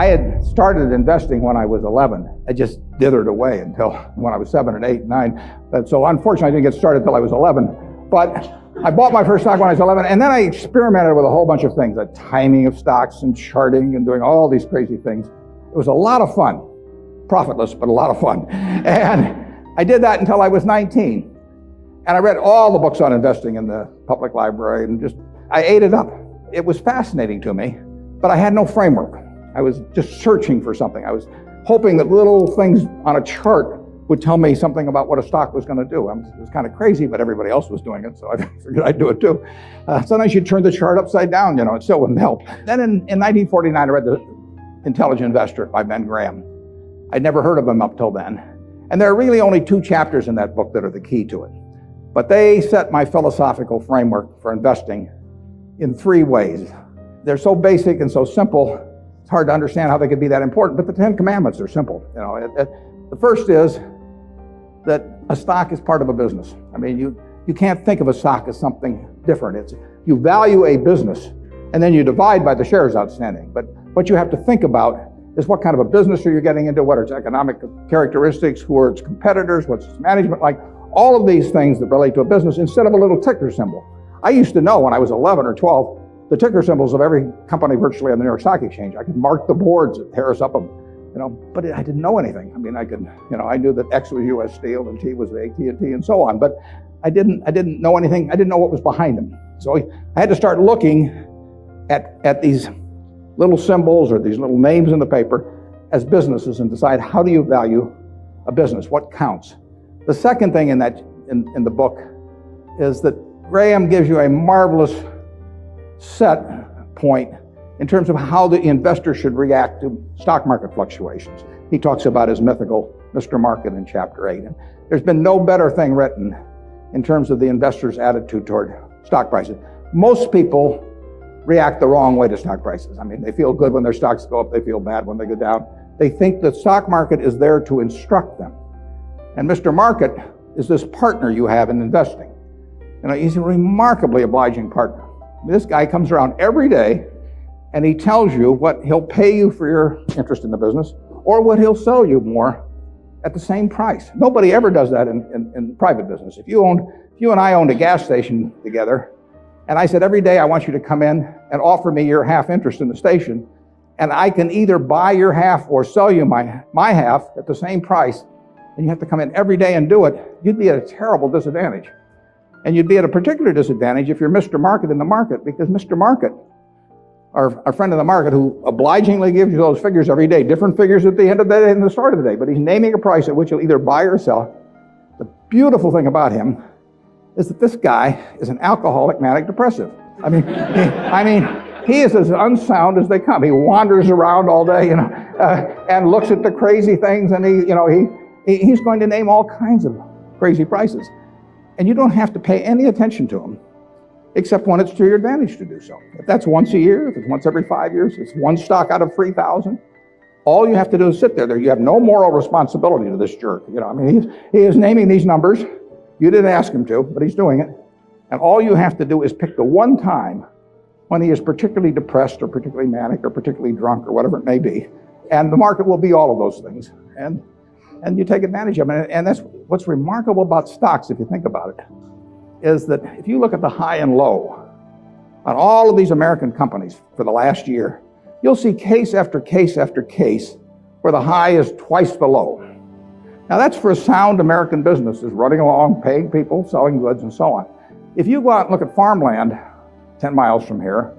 I had started investing when I was 11. I just dithered away until when I was 7 and 8 and 9. So unfortunately, I didn't get started until I was 11. But I bought my first stock when I was 11, and then I experimented with a whole bunch of things, like timing of stocks and charting and doing all these crazy things. It was a lot of fun. Profitless, but a lot of fun. And I did that until I was 19. And I read all the books on investing in the public library and I ate it up. It was fascinating to me, but I had no framework. I was just searching for something. I was hoping that little things on a chart would tell me something about what a stock was going to do. It was kind of crazy, but everybody else was doing it, so I figured I'd do it too. Sometimes you'd turn the chart upside down, it still wouldn't help. Then in 1949, I read The Intelligent Investor by Ben Graham. I'd never heard of him up till then. And there are really only 2 chapters in that book that are the key to it. But they set my philosophical framework for investing in 3 ways. They're so basic and so simple, it's hard to understand how they could be that important, but the 10 Commandments are simple. The first is that a stock is part of a business. I mean, you can't think of a stock as something different. You value a business, and then you divide by the shares outstanding. But what you have to think about is what kind of a business are you getting into, what are its economic characteristics, who are its competitors, what's its management like, all of these things that relate to a business instead of a little ticker symbol. I used to know when I was 11 or 12 the ticker symbols of every company virtually on the New York Stock Exchange. I could mark the boards at Harris Upham, but I didn't know anything. I mean, I knew that X was U.S. Steel and T was the AT&T and so on, but I didn't know anything. I didn't know what was behind them. So I had to start looking at these little symbols or these little names in the paper as businesses and decide, how do you value a business? What counts? The second thing in the book is that Graham gives you a marvelous set point in terms of how the investor should react to stock market fluctuations. He talks about his mythical Mr. Market in chapter 8. And there's been no better thing written in terms of the investor's attitude toward stock prices. Most people react the wrong way to stock prices. I mean, they feel good when their stocks go up, they feel bad when they go down. They think the stock market is there to instruct them. And Mr. Market is this partner you have in investing. He's a remarkably obliging partner. This guy comes around every day and he tells you what he'll pay you for your interest in the business or what he'll sell you more at the same price. Nobody ever does that in private business. If you and I owned a gas station together, and I said, every day I want you to come in and offer me your half interest in the station, and I can either buy your half or sell you my half at the same price, and you have to come in every day and do it, you'd be at a terrible disadvantage. And you'd be at a particular disadvantage if you're Mr. Market in the market, because Mr. Market, our friend in the market who obligingly gives you those figures every day, different figures at the end of the day and the start of the day, but he's naming a price at which you'll either buy or sell. The beautiful thing about him is that this guy is an alcoholic manic depressive. I mean, he is as unsound as they come. He wanders around all day, and looks at the crazy things, and he's going to name all kinds of crazy prices. And you don't have to pay any attention to him, except when it's to your advantage to do so. If that's once a year, if it's once every 5 years, it's one stock out of 3,000, all you have to do is sit there. You have no moral responsibility to this jerk. He is naming these numbers. You didn't ask him to, but he's doing it. And all you have to do is pick the one time when he is particularly depressed or particularly manic or particularly drunk or whatever it may be. And the market will be all of those things. And you take advantage of it. And that's what's remarkable about stocks, if you think about it, is that if you look at the high and low on all of these American companies for the last year, you'll see case after case after case where the high is twice the low. Now that's for sound American businesses running along, paying people, selling goods, and so on. If you go out and look at farmland 10 miles from here,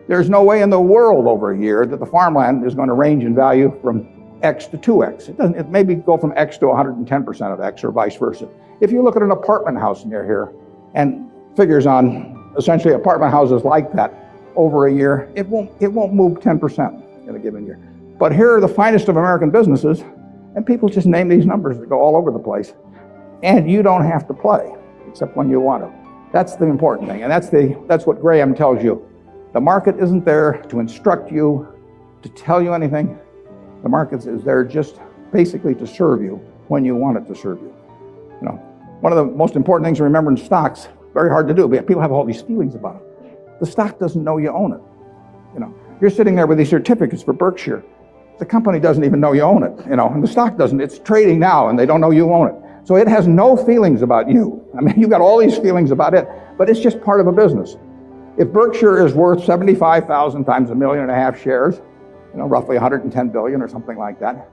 there's no way in the world over a year that the farmland is going to range in value from X to 2X. It maybe go from X to 110% of X or vice versa. If you look at an apartment house near here and figures on essentially apartment houses like that over a year, it won't move 10% in a given year. But here are the finest of American businesses, and people just name these numbers that go all over the place. And you don't have to play, except when you want to. That's the important thing, and that's what Graham tells you. The market isn't there to instruct you, to tell you anything. The market is there just basically to serve you when you want it to serve you. One of the most important things to remember in stocks, very hard to do, but people have all these feelings about it. The stock doesn't know you own it. You're sitting there with these certificates for Berkshire, the company doesn't even know you own it, and the stock doesn't. It's trading now, and they don't know you own it. So it has no feelings about you. I mean, you've got all these feelings about it, but it's just part of a business. If Berkshire is worth 75,000 times 1.5 million shares, roughly 110 billion or something like that,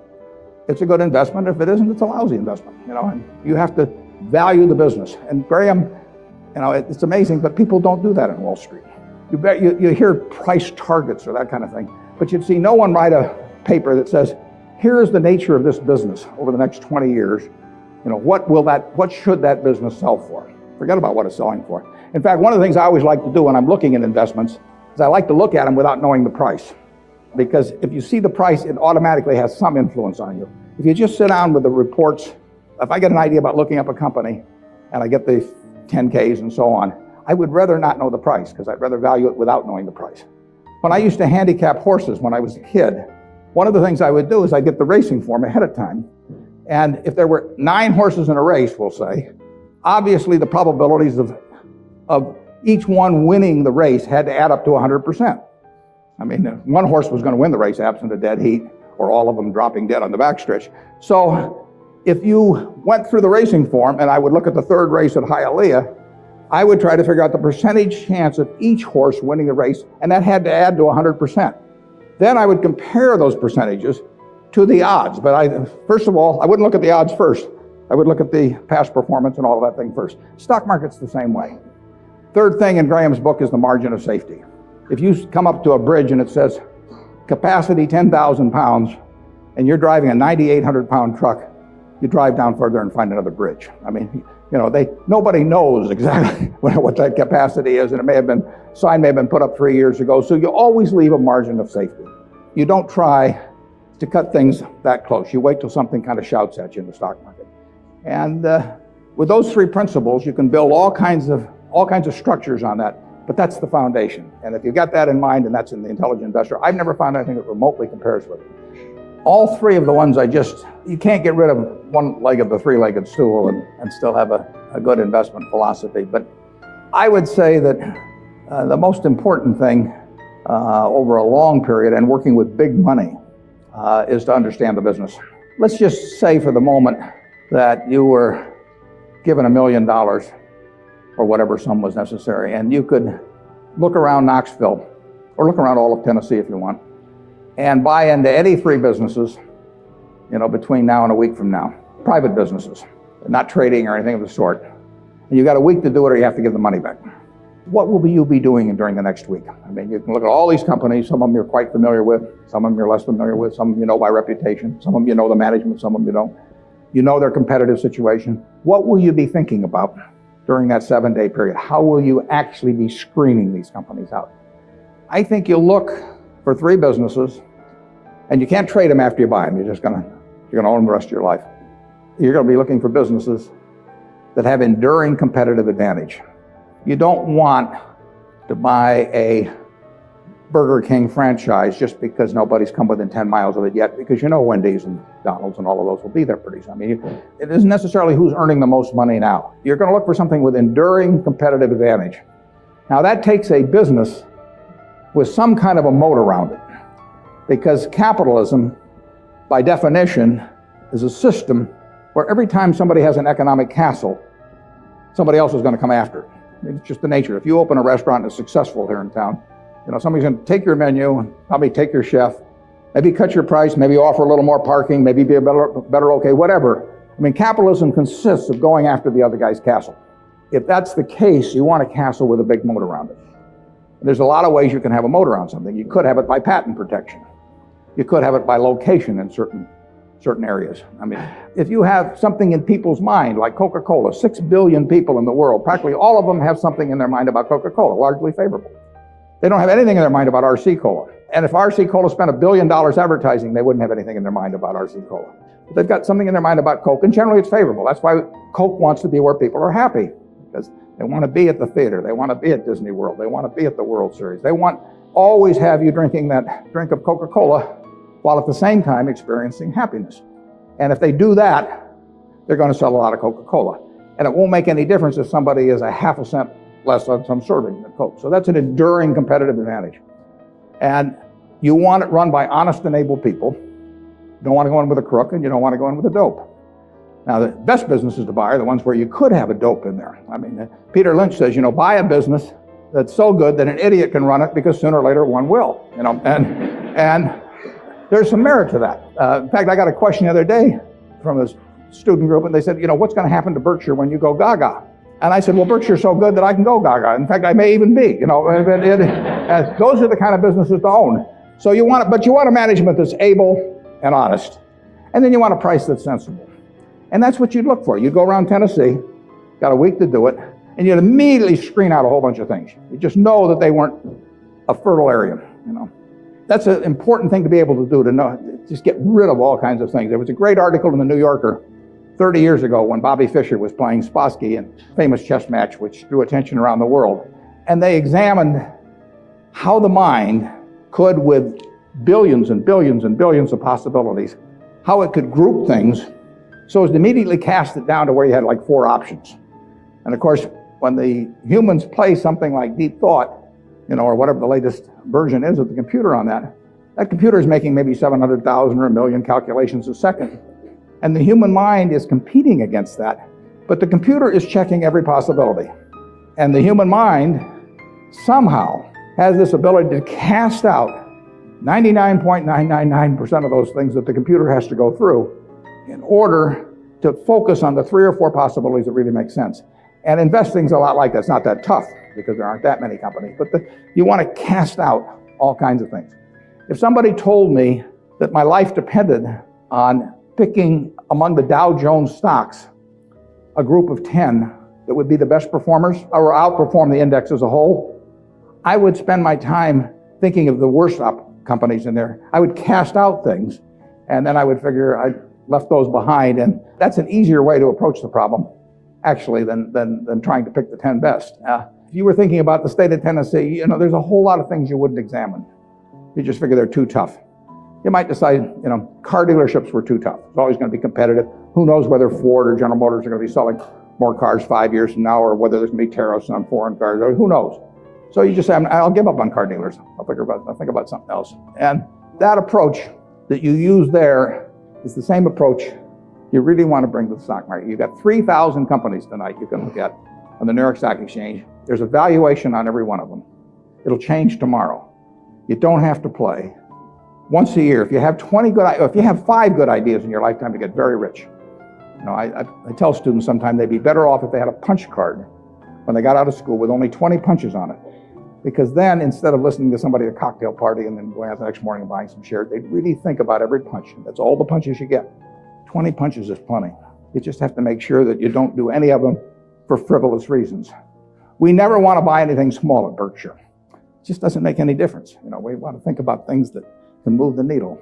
it's a good investment. If it isn't, it's a lousy investment, and you have to value the business. And Graham, it's amazing, but people don't do that in Wall Street. You hear price targets or that kind of thing, but you'd see no one write a paper that says, here is the nature of this business over the next 20 years. What should that business sell for? Forget about what it's selling for. In fact, one of the things I always like to do when I'm looking at investments is I like to look at them without knowing the price. Because if you see the price, it automatically has some influence on you. If you just sit down with the reports, if I get an idea about looking up a company and I get the 10Ks and so on, I would rather not know the price because I'd rather value it without knowing the price. When I used to handicap horses when I was a kid, one of the things I would do is I'd get the racing form ahead of time. And if there were 9 horses in a race, we'll say, obviously the probabilities of each one winning the race had to add up to 100%. I mean, one horse was going to win the race absent a dead heat or all of them dropping dead on the backstretch. So if you went through the racing form and I would look at the 3rd race at Hialeah, I would try to figure out the percentage chance of each horse winning the race, and that had to add to 100%. Then I would compare those percentages to the odds. But first of all, I wouldn't look at the odds first. I would look at the past performance and all of that thing first. Stock market's the same way. Third thing in Graham's book is the margin of safety. If you come up to a bridge and it says capacity 10,000 pounds and you're driving a 9,800 pound truck, you drive down further and find another bridge. I mean, nobody knows exactly what that capacity is, and sign may have been put up 3 years ago. So you always leave a margin of safety. You don't try to cut things that close. You wait till something kind of shouts at you in the stock market. And with those 3 principles, you can build all kinds of structures on that. But that's the foundation. And if you've got that in mind, and that's in the Intelligent Investor, I've never found anything that remotely compares with it. All 3 of the ones you can't get rid of one leg of the 3-legged stool and still have a good investment philosophy. But I would say that the most important thing over a long period and working with big money is to understand the business. Let's just say for the moment that you were given $1 million or whatever sum was necessary, and you could look around Knoxville or look around all of Tennessee if you want and buy into any 3 businesses, between now and a week from now, private businesses, not trading or anything of the sort. And you got a week to do it or you have to give the money back. What will you be doing during the next week? I mean, you can look at all these companies. Some of them you're quite familiar with. Some of them you're less familiar with. Some of them you know by reputation. Some of them you know the management. Some of them you don't. You know their competitive situation. What will you be thinking about during that 7-day period? How will you actually be screening these companies out? I think you'll look for 3 businesses, and you can't trade them after you buy them. You're gonna own them the rest of your life. You're gonna be looking for businesses that have enduring competitive advantage. You don't want to buy a Burger King franchise just because nobody's come within 10 miles of it yet, because Wendy's and McDonald's and all of those will be there pretty soon. I mean, it isn't necessarily who's earning the most money now. You're going to look for something with enduring competitive advantage. Now that takes a business with some kind of a moat around it, because capitalism, by definition, is a system where every time somebody has an economic castle, somebody else is going to come after it. It's just the nature. If you open a restaurant and it's successful here in town, somebody's going to take your menu and probably take your chef, maybe cut your price, maybe offer a little more parking, maybe be a better okay, whatever. I mean, capitalism consists of going after the other guy's castle. If that's the case, you want a castle with a big moat around it. There's a lot of ways you can have a moat around something. You could have it by patent protection. You could have it by location in certain areas. I mean, if you have something in people's mind, like Coca-Cola, 6 billion people in the world, practically all of them have something in their mind about Coca-Cola, largely favorable. They don't have anything in their mind about RC Cola. And if RC Cola spent $1 billion advertising, they wouldn't have anything in their mind about RC Cola. But they've got something in their mind about Coke, and generally it's favorable. That's why Coke wants to be where people are happy, because they want to be at the theater. They want to be at Disney World. They want to be at the World Series. They want always have you drinking that drink of Coca-Cola while at the same time experiencing happiness. And if they do that, they're going to sell a lot of Coca-Cola. And it won't make any difference if somebody is a half a cent less on some serving than Coke. So that's an enduring competitive advantage. And you want it run by honest and able people. You don't want to go in with a crook, and you don't want to go in with a dope. Now, the best businesses to buy are the ones where you could have a dope in there. I mean, Peter Lynch says, buy a business that's so good that an idiot can run it because sooner or later one will, and there's some merit to that. In fact, I got a question the other day from a student group, and they said, what's going to happen to Berkshire when you go gaga? And I said, well, Berkshire's so good that I can go gaga. In fact, I may even be, those are the kind of businesses to own. So you want a management that's able and honest. And then you want a price that's sensible. And that's what you'd look for. You'd go around Tennessee, got a week to do it, and you'd immediately screen out a whole bunch of things. You just know that they weren't a fertile area, That's an important thing to be able to do, to know, just get rid of all kinds of things. There was a great article in the New Yorker 30 years ago when Bobby Fischer was playing Spassky in a famous chess match which drew attention around the world. And they examined how the mind could, with billions and billions and billions of possibilities, how it could group things so as to immediately cast it down to where you had like 4 options. And of course, when the humans play something like deep thought, or whatever the latest version is of the computer on that computer is making maybe 700,000 or 1 million calculations a second. And the human mind is competing against that, but the computer is checking every possibility. And the human mind somehow has this ability to cast out 99.999% of those things that the computer has to go through in order to focus on the 3 or 4 possibilities that really make sense. And investing's a lot like that. It's not that tough because there aren't that many companies, but you want to cast out all kinds of things. If somebody told me that my life depended on picking among the Dow Jones stocks a group of 10 that would be the best performers or outperform the index as a whole, I would spend my time thinking of the worst companies in there. I would cast out things, and then I would figure I left those behind, and that's an easier way to approach the problem, actually, than trying to pick the 10 best. If you were thinking about the state of Tennessee, there's a whole lot of things you wouldn't examine. You just figure they're too tough. You might decide, car dealerships were too tough. It's always going to be competitive. Who knows whether Ford or General Motors are going to be selling more cars 5 years from now, or whether there's going to be tariffs on foreign cars, or who knows. So you just say, I'll give up on car dealers. I'll think about something else. And that approach that you use there is the same approach you really want to bring to the stock market. You've got 3,000 companies tonight you can look at on the New York Stock Exchange. There's a valuation on every one of them. It'll change tomorrow. You don't have to play. Once a year, if you have 5 good ideas in your lifetime, you get very rich. I tell students sometimes they'd be better off if they had a punch card when they got out of school with only 20 punches on it. Because then, instead of listening to somebody at a cocktail party and then going out the next morning and buying some shares, they'd really think about every punch. That's all the punches you get. 20 punches is plenty. You just have to make sure that you don't do any of them for frivolous reasons. We never want to buy anything small at Berkshire. It just doesn't make any difference. We want to think about things that can move the needle.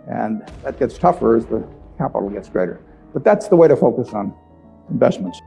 And that gets tougher as the capital gets greater. But that's the way to focus on investments.